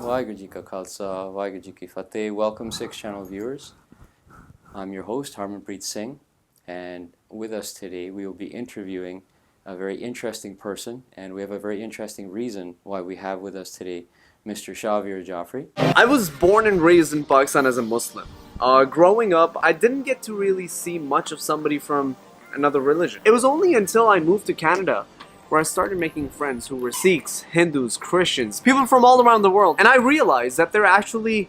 Waheguru Ji Ka Khalsa, Waheguru Ji Ki Fateh. Welcome, Six Channel viewers. I'm your host, Harmanpreet Singh, and with us today we will be interviewing a very interesting person, and we have a very interesting reason why we have with us today Mr. Shahveer Jafry. I was born and raised in Pakistan as a Muslim. Growing up, I didn't get to really see much of somebody from another religion. It was only until I moved to Canada where I started making friends who were Sikhs, Hindus, Christians, people from all around the world. And I realized that there are actually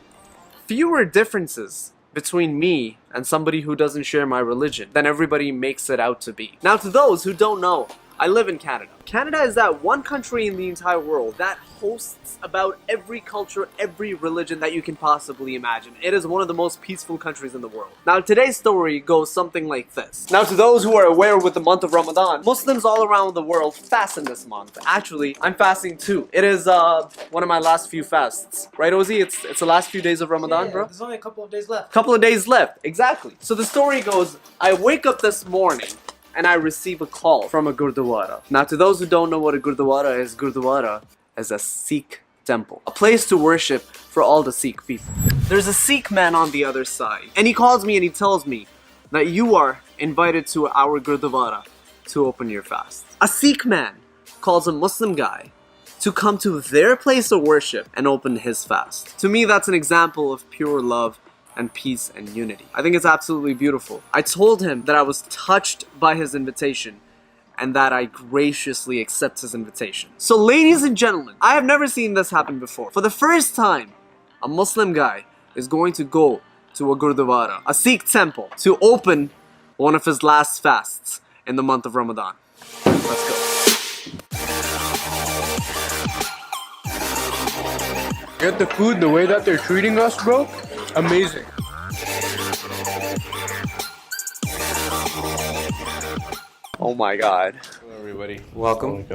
fewer differences between me and somebody who doesn't share my religion than everybody makes it out to be. Now, to those who don't know, I live in Canada. Canada is that one country in the entire world that hosts about every culture, every religion that you can possibly imagine. It is one of the most peaceful countries in the world. Now, today's story goes something like this. Now, to those who are aware with the month of Ramadan, Muslims all around the world fast in this month. Actually, I'm fasting too. It is one of my last few fasts. Right, Ozzy? It's the last few days of Ramadan, bro? There's only a couple of days left. Couple of days left, exactly. So the story goes, I wake up this morning and I receive a call from a Gurdwara. Now, to those who don't know what a Gurdwara is a Sikh temple, a place to worship for all the Sikh people. There's a Sikh man on the other side, and he calls me and he tells me that you are invited to our Gurdwara to open your fast. A Sikh man calls a Muslim guy to come to their place of worship and open his fast. To me, that's an example of pure love and peace and unity. I think it's absolutely beautiful. I told him that I was touched by his invitation and that I graciously accept his invitation. So ladies and gentlemen, I have never seen this happen before. For the first time, a Muslim guy is going to go to a Gurdwara, a Sikh temple, to open one of his last fasts in the month of Ramadan. Let's go. Get the food the way that they're treating us, bro. Amazing. Oh my God. Hello everybody. Welcome.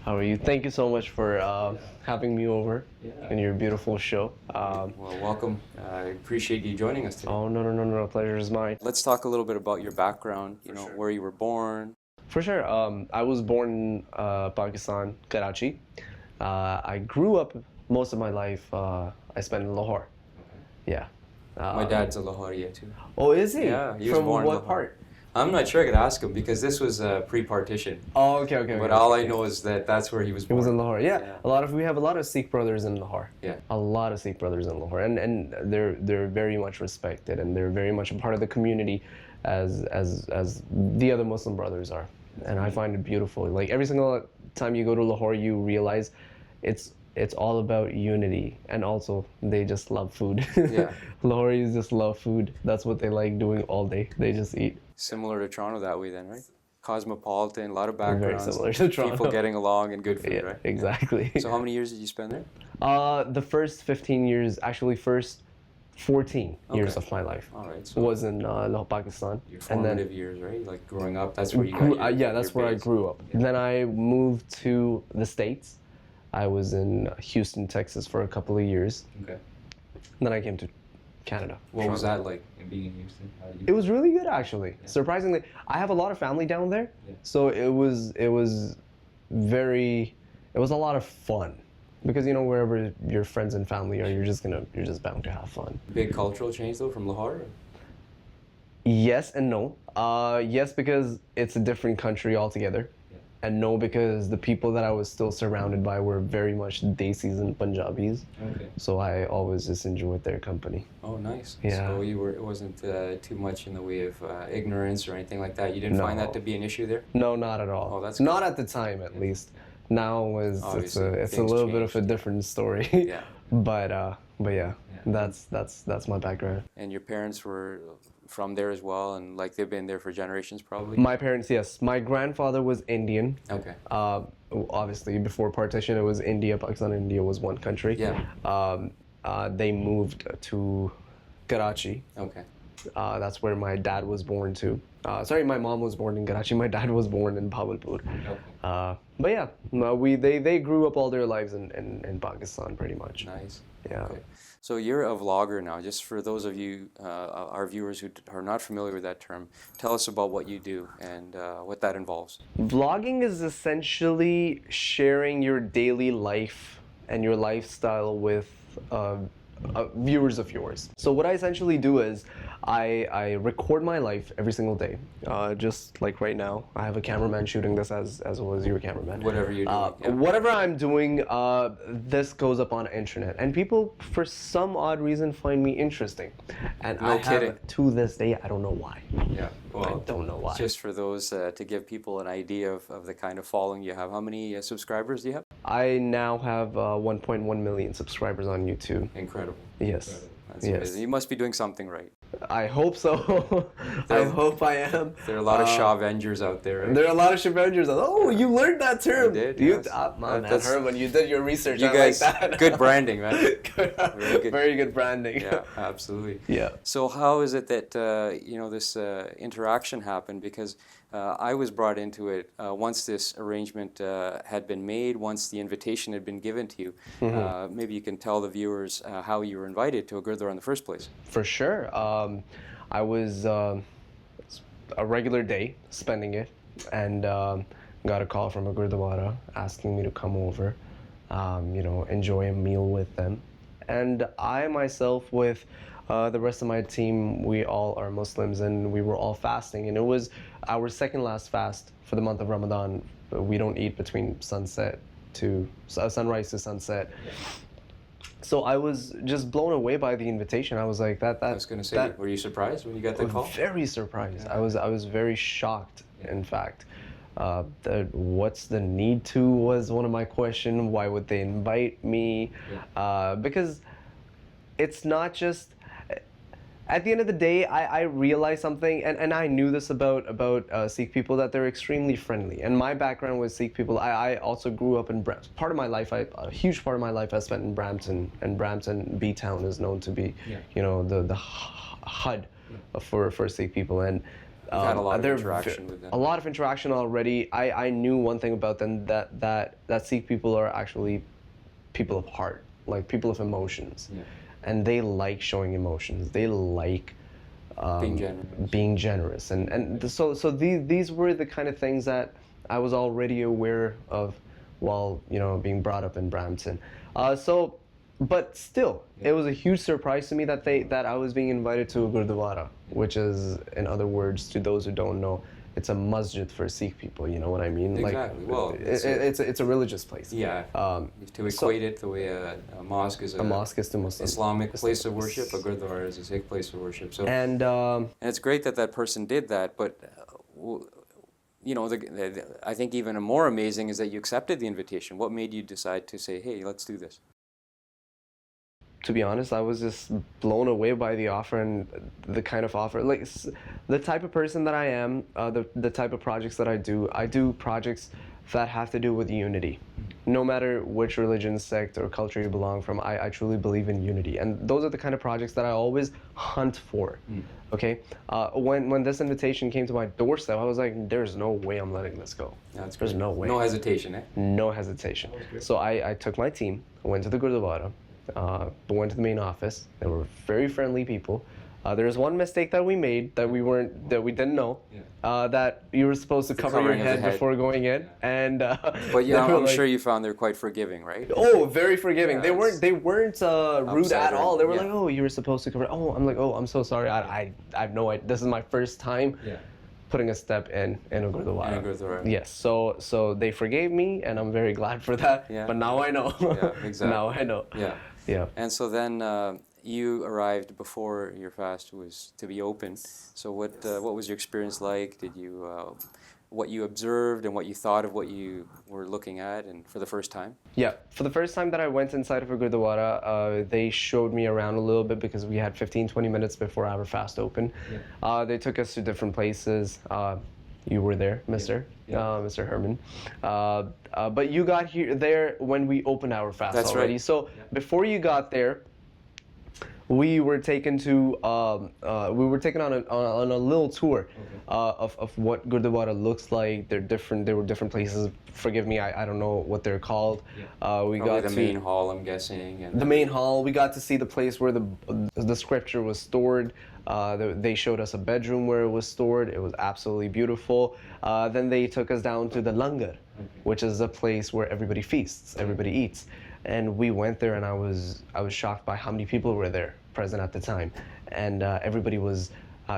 How are you? Thank you so much for having me over in your beautiful show. Well, welcome. I appreciate you joining us today. Oh, no. Pleasure is mine. Let's talk a little bit about your background, where you were born. For sure. I was born in Pakistan, Karachi. I grew up most of my life, I spent in Lahore. Yeah. My dad's a Lahoriya too. Oh, is he? Yeah, he was From born in what Lahore. part? I'm not sure I could ask him because this was pre-partition. Oh, okay. But all I know is that that's where he was It born. was in Lahore. Yeah. We have a lot of Sikh brothers in Lahore. Yeah. A lot of Sikh brothers in Lahore, and they're very much respected, and they're very much a part of the community, as the other Muslim brothers are. And I find it beautiful. Like every single time you go to Lahore, you realize it's all about unity, and also they just love food. Yeah. Lahoris just love food. That's what they like doing all day. They just eat. Similar to Toronto that way then, right? Cosmopolitan, a lot of Very backgrounds. similar to Toronto. People getting along and good food, Yeah, right? exactly. So how many years did you spend there? The first 15 years, actually first 14 years Okay. of my life All right. So was in Lahore, Pakistan. your And then formative years, right? Like growing up, that's where you got yeah, that's where I grew up. Yeah. Then I moved to the States. I was in Houston, Texas for a couple of years. Okay. Then I came to Canada. What was Toronto. that like in being in Houston? How did you It was really good, actually. Surprisingly, I have a lot of family down there, Yeah. so it was a lot of fun, because wherever your friends and family are, you're just bound to have fun. Big cultural change though from Lahore? Yes and no. Yes, because it's a different country altogether. And no, because the people that I was still surrounded by were very much Desis and Punjabis. Okay. So I always just enjoyed their company. Oh, nice. Yeah. So it wasn't too much in the way of ignorance or anything like that. You didn't find that No. to be an issue there? No, not at all. Oh, that's not at the time, at least. Now it's Obviously, a things little bit of a changed. different story. Yeah. But yeah, that's my background. And your parents were from there as well, and like they've been there for generations probably? My parents, yes. My grandfather was Indian. Okay. Obviously, before partition, it was India. Pakistan and India was one country. Yeah. They moved to Karachi. Okay. That's where my dad was born too. Sorry, my mom was born in Karachi. My dad was born in Bahawalpur. Okay. But yeah, no, they grew up all their lives in Pakistan pretty much. Nice. Yeah. Okay. So you're a vlogger now. Just for those of you, our viewers who are not familiar with that term, tell us about what you do and what that involves. Vlogging is essentially sharing your daily life and your lifestyle with viewers of yours. So what I essentially do is I record my life every single day. Just like right now, I have a cameraman shooting this as well as your cameraman. Whatever you're doing. Yeah. Whatever I'm doing, this goes up on the internet, and people, for some odd reason, find me interesting. And No kidding. to this day, I don't know why. Yeah. Well, I don't know why. just for those, to give people an idea of the kind of following you have, how many subscribers do you have? I now have 1.1 million subscribers on YouTube. Incredible. Yes. That's Yes. amazing. You must be doing something right. I hope so. I hope I am. There are a lot of Shahvengers out there, right? There are a lot of Shahveer. Oh, you learned that term. I did, You, yes. man, That's- Herman, you did your research. You I guys, like that. good branding, man. Very good branding. Yeah, absolutely. Yeah. So how is it that this interaction happened? Because I was brought into it once this arrangement had been made, once the invitation had been given to you. Maybe you can tell the viewers how you were invited to a Gurdwara in the first place. For sure. I was a regular day spending it, and got a call from a Gurdwara asking me to come over, enjoy a meal with them. And I myself, with the rest of my team, we all are Muslims, and we were all fasting. And it was our second last fast for the month of Ramadan. We don't eat between sunrise to sunset. So I was just blown away by the invitation. I was like, that. I was going to say, were you surprised when you got the call? Very surprised. Yeah. I was very shocked. In fact, what's the need to was one of my questions. Why would they invite me? Yeah. Because it's not just. At the end of the day, I realized something, and I knew this about Sikh people, that they're extremely friendly. And my background with Sikh people, I also grew up in Brampton. A huge part of my life I spent in Brampton, and Brampton B-Town is known to be, the HUD for Sikh people. And You've had a lot of interaction with them. A lot of interaction already. I knew one thing about them, that Sikh people are actually people of heart, like people of emotions. Yeah. And they like showing emotions. They like being generous. And so these were the kind of things that I was already aware of while being brought up in Brampton. But still, it was a huge surprise to me that I was being invited to a Gurdwara, which is, in other words, to those who don't know, it's a masjid for Sikh people. You know what I mean? Exactly. Well, it's a religious place. Yeah. To equate it the way a mosque is a mosque is to Muslims. Islamic place of worship, a Gurdwara is a Sikh place of worship. So and it's great that person did that, but I think even more amazing is that you accepted the invitation. What made you decide to say, "Hey, let's do this"? To be honest, I was just blown away by the offer and the kind of offer. Like, the type of person that I am, the type of projects that I do projects that have to do with unity. No matter which religion, sect, or culture you belong from, I truly believe in unity. And those are the kind of projects that I always hunt for. Okay? When this invitation came to my doorstep, I was like, there's no way I'm letting this go. There's no way. No hesitation, eh? No hesitation. So I took my team, went to the Gurdwara, went to the main office. They were very friendly people. There was one mistake that we made that we didn't know, that you were supposed to cover your head before going in, and but yeah, I'm sure you found they're quite forgiving, right? Oh, very forgiving. Yeah, they weren't rude at all. They were Yeah. like, oh, you were supposed to cover. Oh, I'm like, oh, I'm so sorry. I have no idea. This is my first time putting a step in a Gurdwara. Yes, so they forgave me, and I'm very glad for that. Yeah. But now I know. Yeah, exactly. Now I know. Yeah. And so then you arrived before your fast was to be open. So what was your experience like? Did you what you observed and what you thought of what you were looking at, and for the first time? Yeah, for the first time that I went inside of a Gurdwara, they showed me around a little bit because we had 15-20 minutes before our fast opened. They took us to different places. You were there, Mr. Mr. Herman. But you got there when we opened our fast. That's already. right. So before you got there, we were taken to on a little tour of what Gurdwara looks like. There were different places. Forgive me, I don't know what they're called. We got the main hall, I'm guessing. And the main hall. We got to see the place where the scripture was stored. They showed us a bedroom where it was stored. It was absolutely beautiful. Then they took us down to the langar, which is a place where everybody feasts, everybody eats. and we went there, and I was shocked by how many people were there present at the time, and everybody was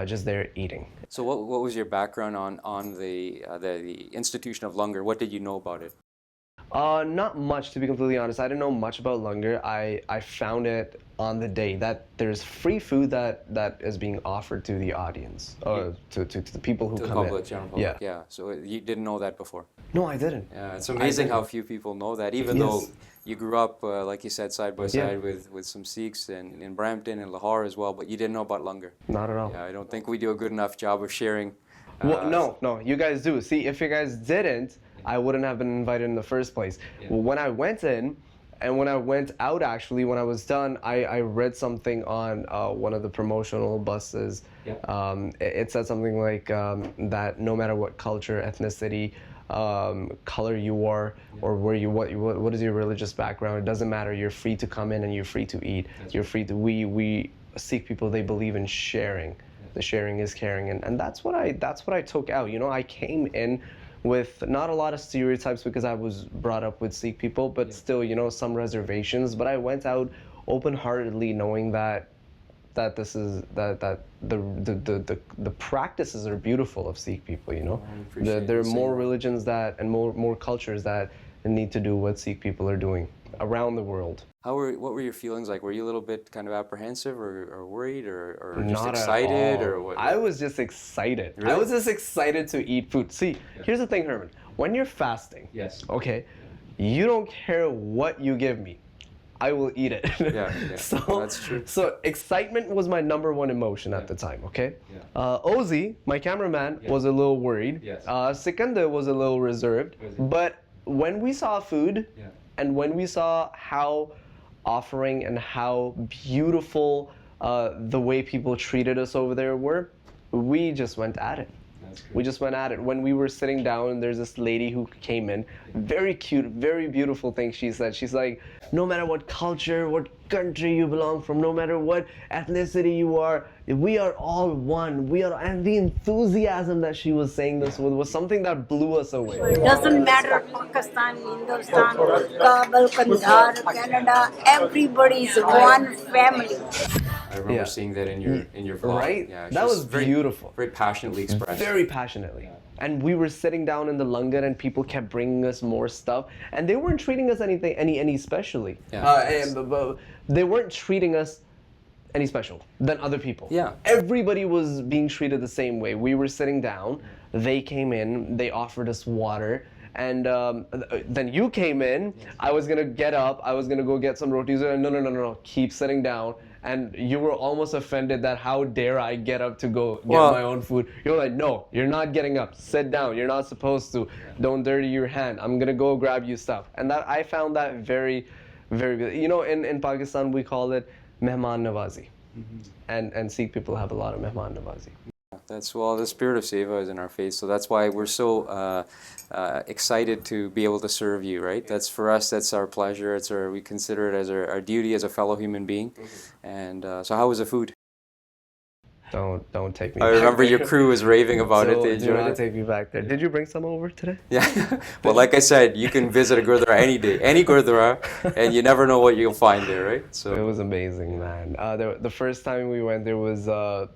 just there eating. So what was your background on the institution of Langar? What did you know about it? Not much, to be completely honest. I didn't know much about Langar. I found it on the day that there's free food that is being offered to the audience, to the people who To the come public, in. general public. Yeah. So you didn't know that before. No, I didn't. Yeah, it's amazing how few people know that, even though Yes. you grew up, like you said, side by side with some Sikhs in Brampton and Lahore as well, but you didn't know about Langar. Not at all. Yeah, I don't think we do a good enough job of sharing. Well, no, you guys do. See, if you guys didn't, I wouldn't have been invited in the first place. Well, when I went in, and when I went out, actually, when I was done, I read something on one of the promotional buses. It said something like that no matter what culture, ethnicity, color you are, or what is your religious background, it doesn't matter. You're free to come in and you're free to eat. You're free to. We Sikh people, they believe in sharing. The sharing is caring, and that's what I took out. You know, I came in with not a lot of stereotypes because I was brought up with Sikh people, but still, you know, some reservations. But I went out open-heartedly, knowing that this is that the practices are beautiful of Sikh people. You know, there are more religions and more cultures that need to do what Sikh people are doing around the world. What were your feelings like? Were you a little bit kind of apprehensive or worried or just Not excited at all. or what? I was just excited. Really? I was just excited to eat food. See, here's the thing, Herman. When you're fasting, okay, you don't care what you give me. I will eat it. Yeah, So that's true. So excitement was my number one emotion at the time, okay? Ozzy, my cameraman, was a little worried. Sikandar was a little reserved. But when we saw food and when we saw how offering and how beautiful the way people treated us over there were, we just went at it. We just went at it. When we were sitting down, there's this lady who came in, very cute, very beautiful thing she said. She's like, no matter what culture, what country you belong from, no matter what ethnicity you are, we are all one. And the enthusiasm that she was saying this with was something that blew us away. It doesn't matter Pakistan, Hindustan, Kabul, Kandahar, Canada, everybody's one family. I remember seeing that in your vlog. Right? Yeah, That was beautiful. Very passionately expressed. Very passionately. And we were sitting down in the langar and people kept bringing us more stuff. And they weren't treating us any specially. They weren't treating us any special than other people. Yeah. Everybody was being treated the same way. We were sitting down, they came in, they offered us water. And then you came in, I was gonna get up, I was gonna go get some rotis, and no, keep sitting down. And you were almost offended that how dare I get up to go get my own food. You're like, no, you're not getting up, sit down, you're not supposed to, don't dirty your hand, I'm gonna go grab you stuff. And that I found that very, very good. You know, in Pakistan we call it mehman nawazi. And Sikh people have a lot of mehman nawazi. The spirit of seva is in our faith, so that's why we're so excited to be able to serve you, right? That's for us, that's our pleasure, we consider it as our duty as a fellow human being. And so how was the food? Don't take me I back remember there. your crew was raving about it, they Do enjoyed not it. take me back there. Did you bring some over today? Yeah, well, like I said, you can visit a gurdwara any day, any gurdwara, and you never know what you'll find there, right? It So was amazing, man. The first time we went, there was dal,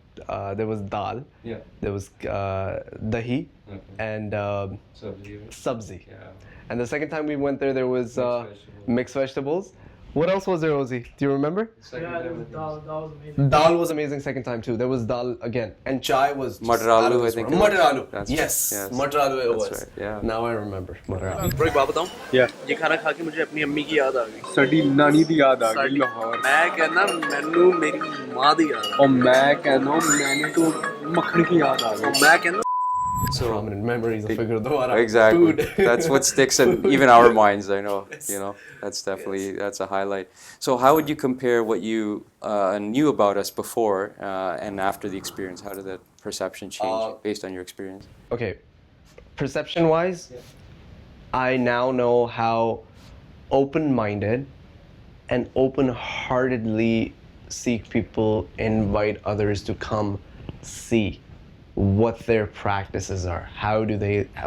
there was dahi, and sabzi. And the second time we went there was mixed vegetables. What else was there, Ozzy? Do you remember? Yeah, there was dal. That was amazing. Dal was amazing second time too. There was dal again. And chai was just Matar out of aloo, I this think. world. Matar aloo. That's Yes. right, yes. Matar aloo it was. right, yeah. Now I remember. Matar aloo. Bro एक बात बताऊं? ये खाना खा के मुझे अपनी अम्मी की याद आ गई। ਸਾਡੀ ਨਾਨੀ ਦੀ ਯਾਦ ਆ ਗਈ ਲਾਹੌਰ। मैं कहना मैनू मेरी माँ दी याद आ ਉਹ ਮੈਂ ਕਹਿੰਦਾ ਮੈਨੇ ਤੋਂ ਮੱਖਣ ਕੀ ਯਾਦ ਆ गई। ਗਈ। मैं कहना Prominent memories of Gurdwara. exactly, Food. that's what sticks in even our minds. I know, you know, that's definitely that's a highlight. So how would you compare what you knew about us before and after the experience? How did that perception change based on your experience? Okay, perception-wise, I now know how open-minded and open-heartedly Sikh people invite others to come see what their practices are,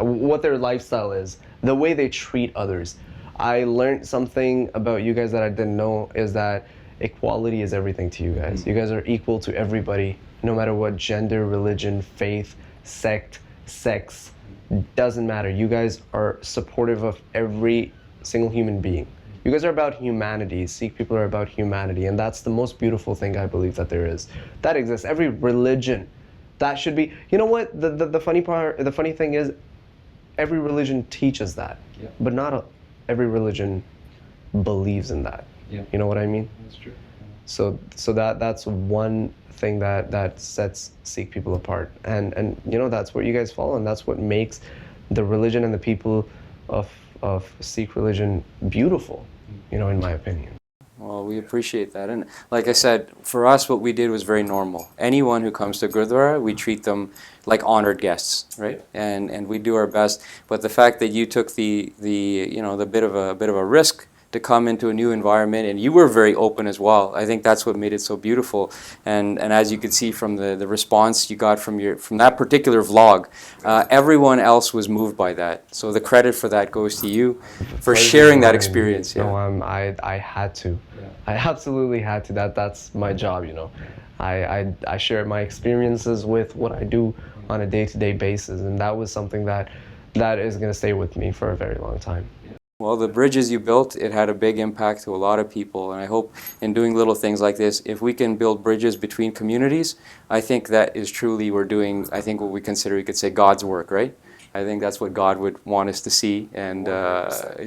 what their lifestyle is, the way they treat others. I learned something about you guys that I didn't know, is that equality is everything to you guys. You guys are equal to everybody, no matter what gender, religion, faith, sect, sex, doesn't matter. You guys are supportive of every single human being. You guys are about humanity. Sikh people are about humanity, and that's the most beautiful thing I believe that there is. That exists. Every religion, that should be. You know what? The funny part, the funny thing is, every religion teaches that, but not every religion believes in that. You know what I mean? That's true. So that's one thing that sets Sikh people apart, and you know, that's what you guys follow, and that's what makes the religion and the people of Sikh religion beautiful, you know, in my opinion. Well, we appreciate that. And like I said, for us, what we did was very normal. Anyone who comes to Gurdwara, we treat them like honored guests, right? And we do our best. But the fact that you took the you know, the bit of a risk to come into a new environment, and you were very open as well. I think that's what made it so beautiful. And as you could see from the response you got from that particular vlog, everyone else was moved by that. So the credit for that goes to you for sharing that experience. No, I had to. I absolutely had to. That's my job, you know. I share my experiences with what I do on a day-to-day basis, and that was something that is going to stay with me for a very long time. Well, the bridges you built, it had a big impact to a lot of people, and I hope in doing little things like this, if we can build bridges between communities, I think that is truly, we're doing, I think, what we consider, you could say, God's work, right? I think that's what God would want us to see and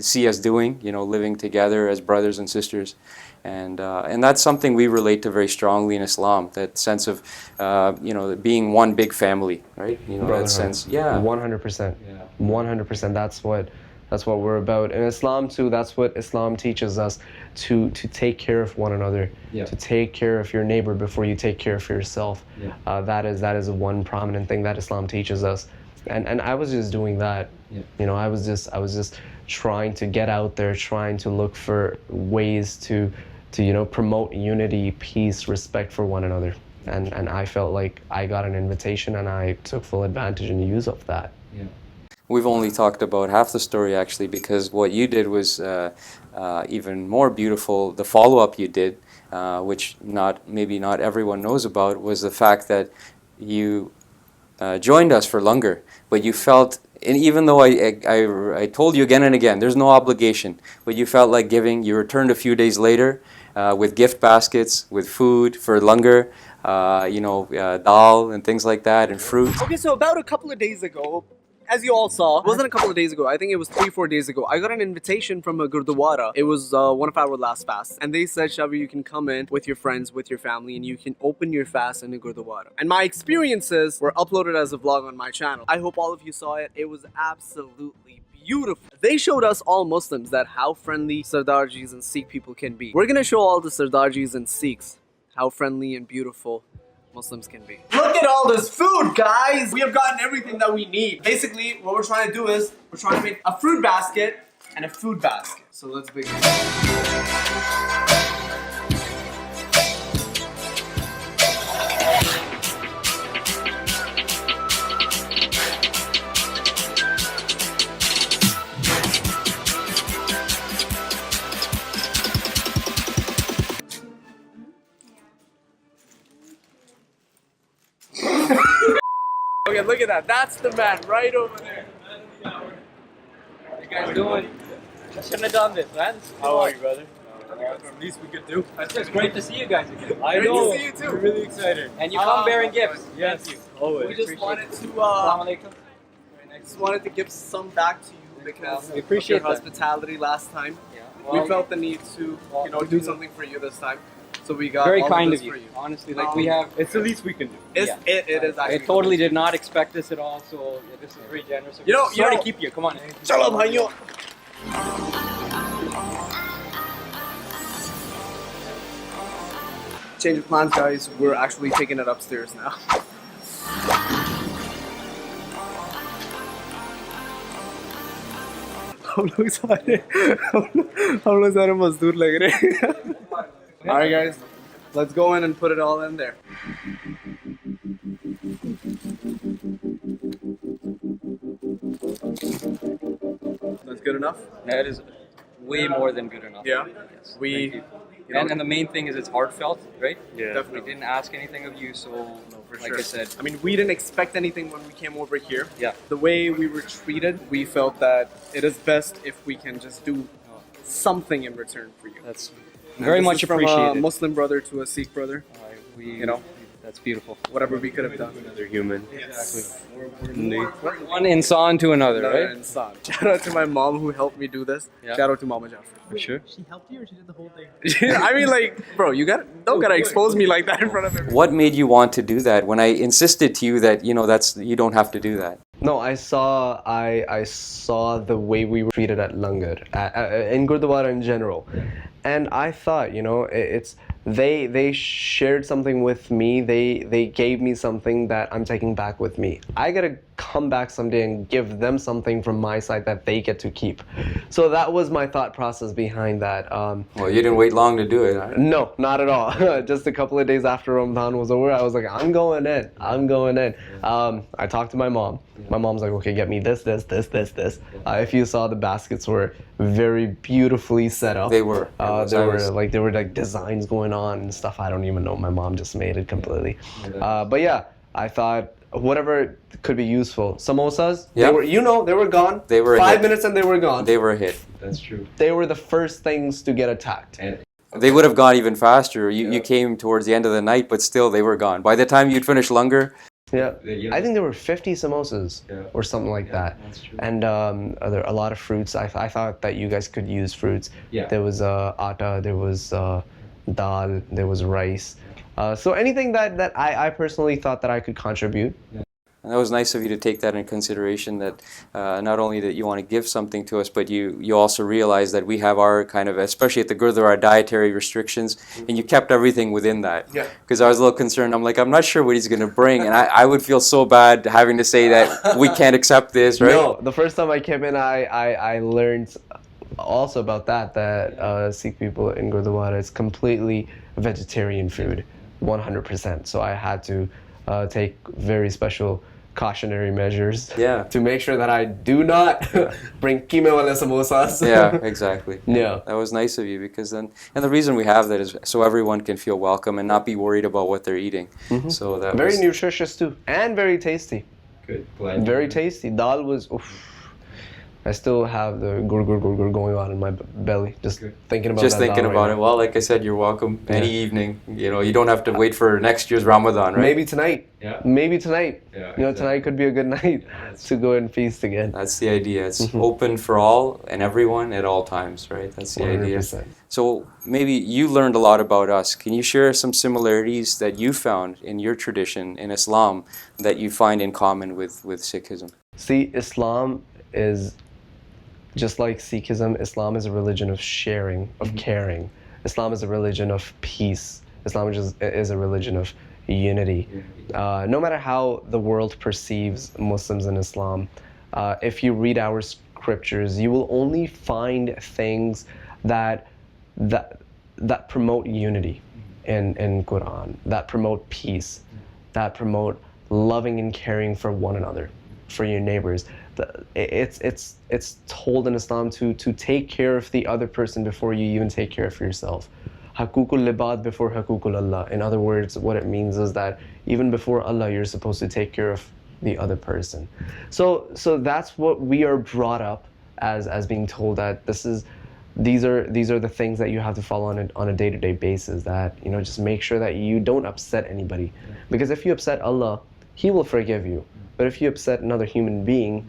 see us doing, you know, living together as brothers and sisters. And that's something we relate to very strongly in Islam, that sense of, you know, being one big family, right? You know, that sense, 100%. 100%. That's what we're about. In Islam too, that's what Islam teaches us, to take care of one another, to take care of your neighbor before you take care of yourself. That is one prominent thing that Islam teaches us. And I was just doing that. You know, I was just trying to get out there, trying to look for ways to you know, promote unity, peace, respect for one another. And I felt like I got an invitation, and I took full advantage and use of that. We've only talked about half the story, actually, because what you did was even more beautiful. The follow-up you did, which maybe not everyone knows about, was the fact that you joined us for Langar, but you felt, and even though I told you again and again, there's no obligation, but you felt like giving. You returned a few days later with gift baskets, with food for Langar, you know, dal and things like that, and fruit. Okay, so about a couple of days ago, as you all saw, it wasn't a couple of days ago, I think it was 3-4 days ago, I got an invitation from a Gurdwara. It was one of our last fasts, and they said, Shahveer, you can come in with your friends, with your family, and you can open your fast in a Gurdwara. And my experiences were uploaded as a vlog on my channel. I hope all of you saw it. It was absolutely beautiful. They showed us all Muslims that how friendly Sardarjis and Sikh people can be. We're gonna show all the Sardarjis and Sikhs how friendly and beautiful Muslims can be. Look at all this food, guys! We have gotten everything that we need. Basically, what we're trying to do is, we're trying to make a fruit basket and a food basket. So let's begin. Okay, look at that. That's the man right over there. How you guys doing? I shouldn't have done this, man. How are you, brother? At least we could do. It's great to see you guys again. I know. To see you too. We're really excited. And you come bearing gifts. Yes. Thank you. Always. We just wanted to give some back to you because we appreciate of your hospitality last time. Yeah. Well, we felt the need to, you know, do something for you this time. So we got very all kind of this of you. for you. Honestly, like we have. It's the least we can do. It is actually. I totally did not expect this at all. So yeah, this is very generous. You know, sorry to keep you. Come on. Chalo, bhaiyo. Change of plans, guys. We're actually taking it upstairs now. हम लोग सारे मजदूर लग रहे हैं. Alright guys, let's go in and put it all in there. That's good enough? That is way more than good enough. Yeah. Yes. We- Thank you. you know- And the main thing is it's heartfelt, right? Yeah. Definitely. We didn't ask anything of you, so For like sure. I said, I mean, we didn't expect anything when we came over here. yeah. The way we were treated, we felt that it is best if we can just do something in return for you. That's And very this much is from a appreciated. Muslim brother to a Sikh brother. We, you know. that's beautiful. Whatever we could have done. They're human. One insan to another, Another right? insan. Shout out to my mom who helped me do this. Yeah. Shout out to Mama Jafry. For sure. She helped you or she did the whole thing? I mean, like, bro, you don't gotta expose me like that in front of everyone. What made you want to do that when I insisted to you that, you don't have to do that? No, I saw the way we were treated at Langar, in Gurdwara in general, and I thought, it's they shared something with me. They gave me something that I'm taking back with me. I gotta come back someday and give them something from my side that they get to keep. So that was my thought process behind that. Well, you didn't wait long to do it, huh? No, not at all. Just a couple of days after Ramadan was over, I was like, I'm going in. I talked to my mom. My mom's like, okay, get me this. If you saw, the baskets were very beautifully set up. They were. There were like designs going on and stuff. I don't even know. My mom just made it completely. But yeah, I thought whatever could be useful. Samosas, Yeah. they were gone. They were a 5 hit. minutes and they were gone. They were a hit. That's true. They were the first things to get attacked. They would have gone even faster. You came towards the end of the night, but still they were gone. By the time you'd finished Langar, Yeah, I think there were 50 samosas or something like that. That's true. And there a lot of fruits. I thought that you guys could use fruits. Yeah. There was atta, there was dal, there was rice. So anything that I personally thought that I could contribute. and that was nice of you to take that in consideration, that not only that you want to give something to us, but you also realize that we have our kind of, especially at the Gurdwara, dietary restrictions, and you kept everything within that. Yeah. Because I was a little concerned. I'm like, I'm not sure what he's going to bring, and I would feel so bad having to say that we can't accept this, right? No, the first time I came in, I learned also about that Sikh people in Gurdwara, it's completely vegetarian food, 100%. So I had to take very special cautionary measures Yeah. to make sure that I do not bring keema wale samosas. Yeah, exactly. Yeah. That was nice of you, because then, and the reason we have that is so everyone can feel welcome and not be worried about what they're eating. So that Very was, nutritious too, and very tasty. Good. Very tasty. Dal was, oof. I still have the gur going on in my belly, just thinking about just that thinking dal about right it. now. Well, like I said, you're welcome any Yeah. evening. You don't have to wait for next year's Ramadan, right? Maybe tonight. Yeah. Maybe tonight. Yeah, Tonight could be a good night to go and feast again. That's the idea. It's open for all and everyone at all times, right? That's the idea. 100%. So maybe you learned a lot about us. Can you share some similarities that you found in your tradition in Islam that you find in common with Sikhism? See, Islam is just like Sikhism. Islam is a religion of sharing, of caring. Islam is a religion of peace. Islam is a religion of unity. No matter how the world perceives Muslims and Islam, if you read our scriptures, you will only find things that promote unity in Quran, that promote peace, that promote loving and caring for one another, for your neighbors. It's told in Islam to take care of the other person before you even take care of yourself. Hakukul libad before hakukul Allah. In other words, what it means is that even before Allah, you're supposed to take care of the other person. So that's what we are brought up as being told, that these are the things that you have to follow on a day-to-day basis, that just make sure that you don't upset anybody, because if you upset Allah, He will forgive you. But if you upset another human being,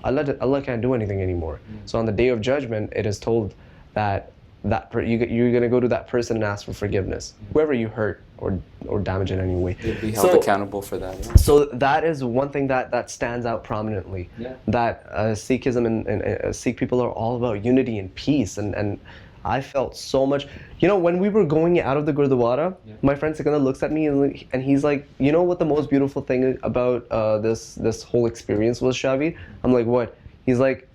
Allah can't do anything anymore. So on the day of judgment, it is told that you're going to go to that person and ask for forgiveness, whoever you hurt or damage in any way. You'll be held accountable for that. Yeah. So that is one thing that stands out prominently. Yeah. That Sikhism and Sikh people are all about unity and peace, and I felt so much. When we were going out of the Gurdwara, my friend Sikandar looks at me and he's like, you know what the most beautiful thing about this whole experience was, Shahveer? I'm like, what? He's like,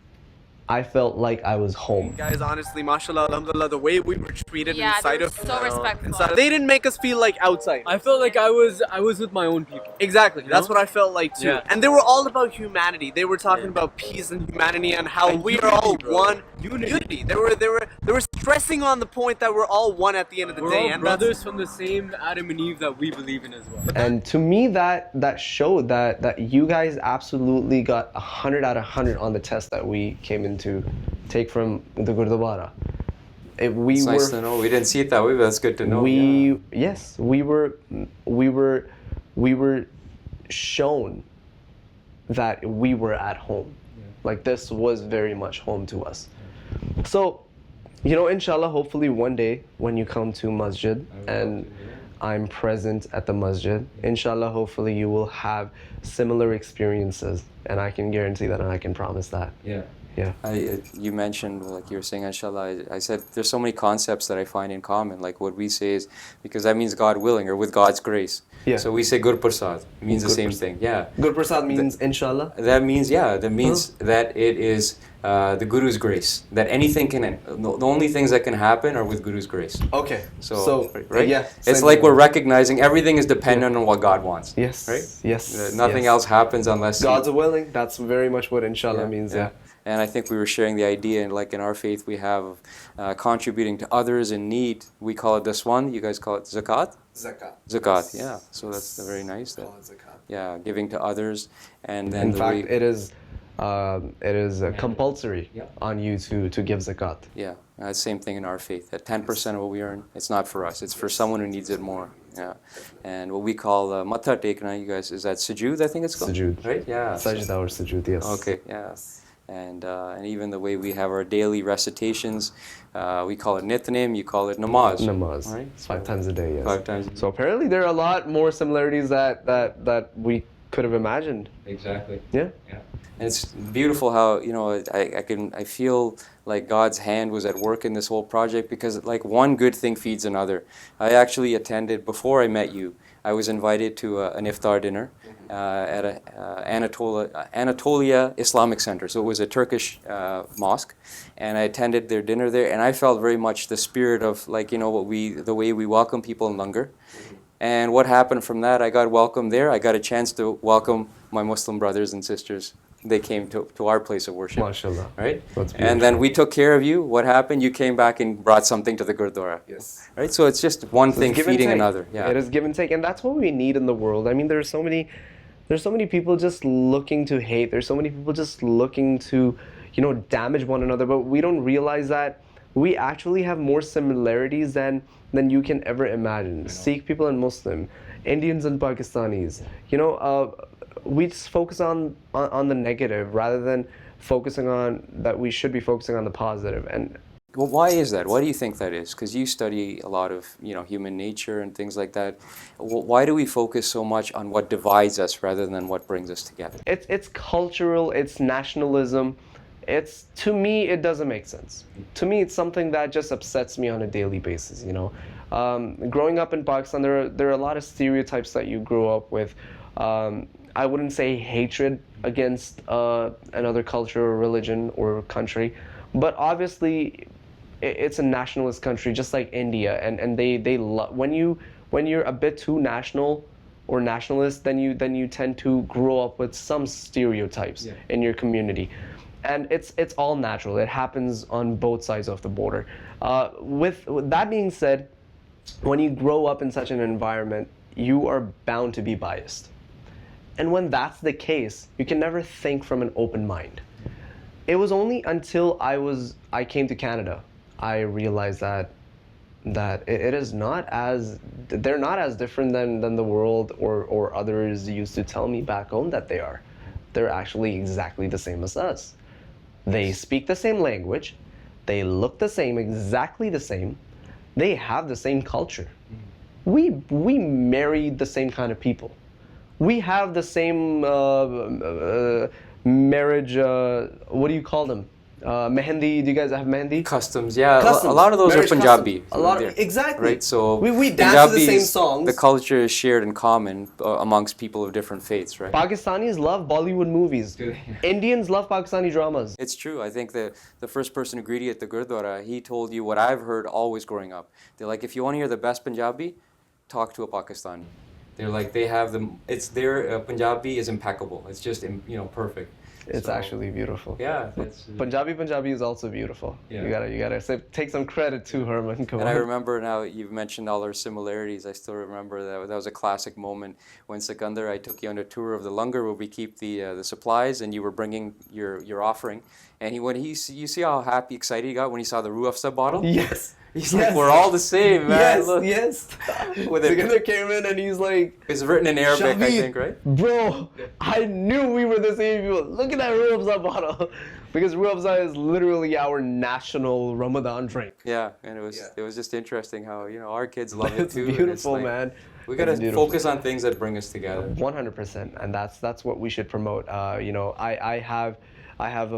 I felt like I was home. Guys, honestly, mashallah, alhamdulillah, the way we were treated Yeah, inside they of were so respectful. they didn't make us feel like outside. I felt like I was with my own people. Exactly, that's what I felt like too. Yeah. And they were all about humanity. They were talking about peace and humanity and how we are all one. unity. They were stressing on the point that we're all one at the end of the We're day, all and brothers from the same Adam and Eve that we believe in as well. And to me, that showed that you guys absolutely got 100 out of 100 on the test that we came in to take from the Gurdwara. It's nice to know. We didn't see it that way, but that's good to know. Yes, we were shown that we were at home. Like this was very much home to us. So, inshallah, hopefully one day when you come to masjid and I'm present at the masjid, inshallah, hopefully you will have similar experiences, and I can guarantee that, and I can promise that. Yeah. Yeah. You mentioned, like you were saying, inshallah, I said there's so many concepts that I find in common. Like what we say is, because that means God willing, or with God's grace. Yeah. So we say Gur Prasad. It means the same thing. Yeah. Gur Prasad means inshallah? That means, that it is the Guru's grace. That anything can, the only things that can happen are with Guru's grace. Okay. So right? Yeah. It's like we're recognizing everything is dependent on what God wants. Yes. Right? Yes. Nothing else happens unless God's willing. That's very much what inshallah means. Yeah. And I think we were sharing the idea, and like in our faith, we have contributing to others in need. We call it this one. You guys call it zakat. Zakat. Yeah. So that's very nice. Zakat. Yeah, giving to others, and then in fact, it is compulsory on you to give zakat. Yeah, same thing in our faith. That 10% of what we earn, it's not for us. It's for someone who needs it more. Yeah, and what we call matha tekna, you guys, is that sujood? I think it's called. Sujood. Right? Yeah. Sajda or sujood. Yes. Okay. Yeah. And even the way we have our daily recitations, we call it nitnem, you call it namaz. Namaz. Right? 5 times a day. Yes. 5 times. So apparently there are a lot more similarities that we could have imagined. Exactly. Yeah. And it's beautiful how I feel like God's hand was at work in this whole project, because like one good thing feeds another. I actually attended, before I met you, I was invited to an iftar dinner at Anatolia Islamic Center. So it was a Turkish mosque, and I attended their dinner there, and I felt very much the spirit of the way we welcome people in Langar. And what happened from that, I got welcomed there. I got a chance to welcome my Muslim brothers and sisters. They came to our place of worship. MashaAllah. Right? That's and then we took care of you. What happened? You came back and brought something to the Gurdwara. Yes. Right? So it's just one thing give and feeding take. another. Yeah. It is give and take, and that's what we need in the world. I mean, there's so many people just looking to hate. There's so many people just looking to, damage one another, but we don't realize that we actually have more similarities than you can ever imagine. Sikh people and Muslim, Indians and Pakistanis. We just focus on the negative rather than focusing on that we should be focusing on the positive. And well, why is that? Why do you think that is? Because you study a lot of human nature and things like that. Why do we focus so much on what divides us rather than what brings us together? It's cultural. It's nationalism. To me, it doesn't make sense. To me, it's something that just upsets me on a daily basis. Growing up in Pakistan, there are a lot of stereotypes that you grow up with. I wouldn't say hatred against another culture or religion or country, but obviously it's a nationalist country just like India, and they when you're a bit too national or nationalist, then you tend to grow up with some stereotypes in your community, and it's all natural. It happens on both sides of the border. With that being said, when you grow up in such an environment, you are bound to be biased. And when that's the case, you can never think from an open mind. It was only until I came to Canada, I realized that it is they're not as different than the world or others used to tell me back home that they are. They're actually exactly the same as us. They speak the same language, they look the same, exactly the same, they have the same culture. We marry the same kind of people. We have the same marriage, what do you call them? Mehendi, do you guys have mehendi? Customs, yeah. Customs. A lot of those Marriage are Punjabi. Exactly. Right, so we dance to the same Punjabis, songs. the culture is shared in common amongst people of different faiths, right? Pakistanis love Bollywood movies. Indians love Pakistani dramas. It's true. I think the first person who greeted you at the Gurdwara, he told you what I've heard always growing up. They're like, if you want to hear the best Punjabi, talk to a Pakistani. They're like, they have them. It's their Punjabi is impeccable. It's just perfect. It's So, actually beautiful. yeah, that's. Punjabi is also beautiful. Yeah. You gotta say, take some credit to Herman. Come And on. I remember now you've mentioned all our similarities. I still remember that was a classic moment when Sikandar, I took you on a tour of the langar where we keep the supplies, and you were bringing your offering. And you see how happy, excited he got when he saw the Ruh Afza bottle. Yes. He's like, we're all the same, man. Yes, Look. yes. With it. Sikandar came in and he's like, It's written in Arabic, I Shahveer, think, right? bro, I knew we were the same people. Look at that Ruh Afza bottle. Because Ruh Afza is literally our national Ramadan drink. Yeah, and it was just interesting how our kids love it It's too. and beautiful, like, man. We gotta It's beautiful. focus on things that bring us together. 100%, and that's what we should promote. I have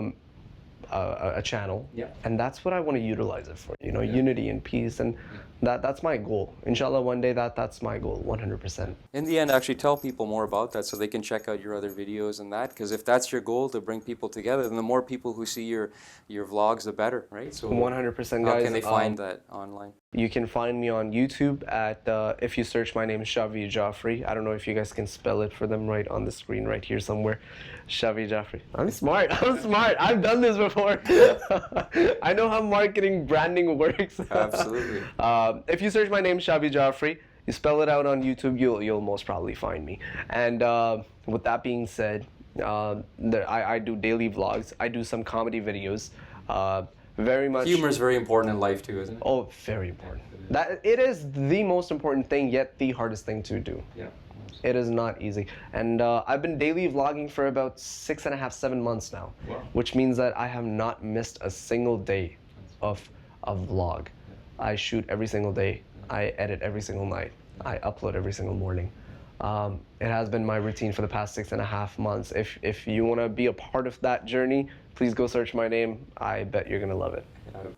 a channel, Yeah. and that's what I want to utilize it for. Unity and peace, and that's my goal. Inshallah, one day that's my goal, 100%. In the end, actually tell people more about that so they can check out your other videos and that. Because if that's your goal, to bring people together, then the more people who see your vlogs, the better, right? So 100%, how guys. can they find that online? You can find me on YouTube at if you search my name, Shahveer Jafry. I don't know if you guys can spell it for them right on the screen right here somewhere. Shahveer Jafry. I'm smart. I've done this before. I know how marketing branding works. Absolutely. If you search my name, Shahveer Jafry, you spell it out on YouTube, you'll most probably find me. And with that being said, I do daily vlogs. I do some comedy videos. Very much. Humor is very important in life too, isn't it? Oh, very important. That it is the most important thing, yet the hardest thing to do. Yeah. It is not easy. And I've been daily vlogging for about 6.5, 7 months now, which means that I have not missed a single day of a vlog. I shoot every single day. I edit every single night. I upload every single morning. It has been my routine for the past 6.5 months. If you want to be a part of that journey, please go search my name. I bet you're going to love it.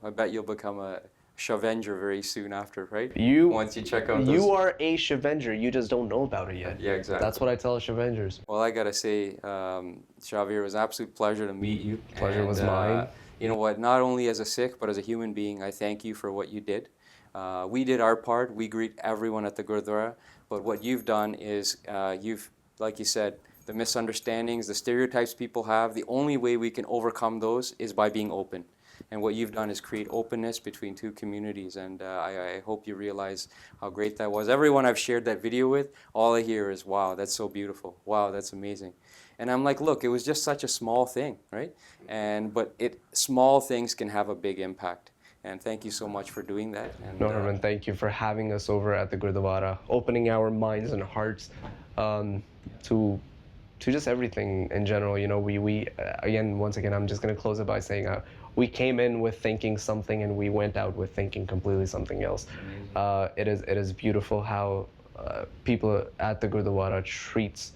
I bet you'll become a Shavenger very soon after, right? Once you check out those. You are a Shavenger, you just don't know about it yet. Yeah, exactly. That's what I tell Shavengers. Well, I gotta say, Shahveer, it was an absolute pleasure to meet you. Pleasure was mine. You know what? Not only as a Sikh, but as a human being, I thank you for what you did. We did our part. We greet everyone at the Gurdwara. But what you've done is, like you said, the misunderstandings, the stereotypes people have, the only way we can overcome those is by being open. And what you've done is create openness between two communities. And I hope you realize how great that was. Everyone I've shared that video with, all I hear is, wow, that's so beautiful. Wow, that's amazing. And I'm like, look, it was just such a small thing, right? But small things can have a big impact. And thank you so much for doing that. And, No, Herman, thank you for having us over at the Gurdwara, opening our minds and hearts to just everything in general. We again, once again, I'm just going to close it by saying we came in with thinking something and we went out with thinking completely something else. It is beautiful how people at the Gurdwara treats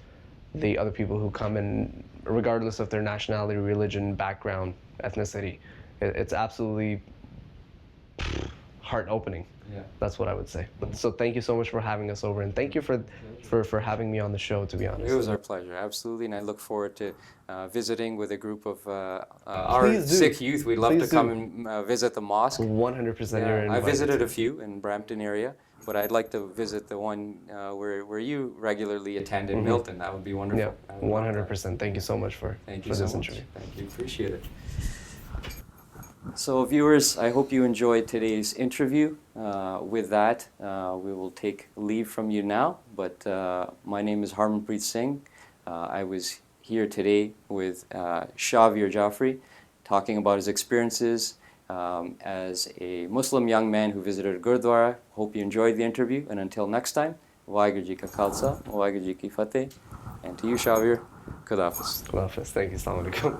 the other people who come in, regardless of their nationality, religion, background, ethnicity. It's absolutely heart-opening. Yeah. That's what I would say. So thank you so much for having us over, and thank you for having me on the show, to be honest. It was our pleasure, absolutely, and I look forward to visiting with a group of our Please do. Sikh youth. We'd love Please to come do. and visit the mosque. 100% you're I invited. visited a few in Brampton area, but I'd like to visit the one where you regularly attend in Milton. That would be wonderful. Yeah, I would love that. 100%. Thank you so much for Thank you this so much. interview. Thank you, appreciate it. So viewers, I hope you enjoyed today's interview. With that, we will take leave from you now, but my name is Harmanpreet Singh. I was here today with Shahveer Jafry, talking about his experiences as a Muslim young man who visited Gurdwara. Hope you enjoyed the interview, and until next time, Waheguru Ji Ka Khalsa, Waheguru Ji Ki Fateh, and to you, Shahveer, Khuda Hafiz. Khuda Hafiz. Thank you. Assalamu alaikum.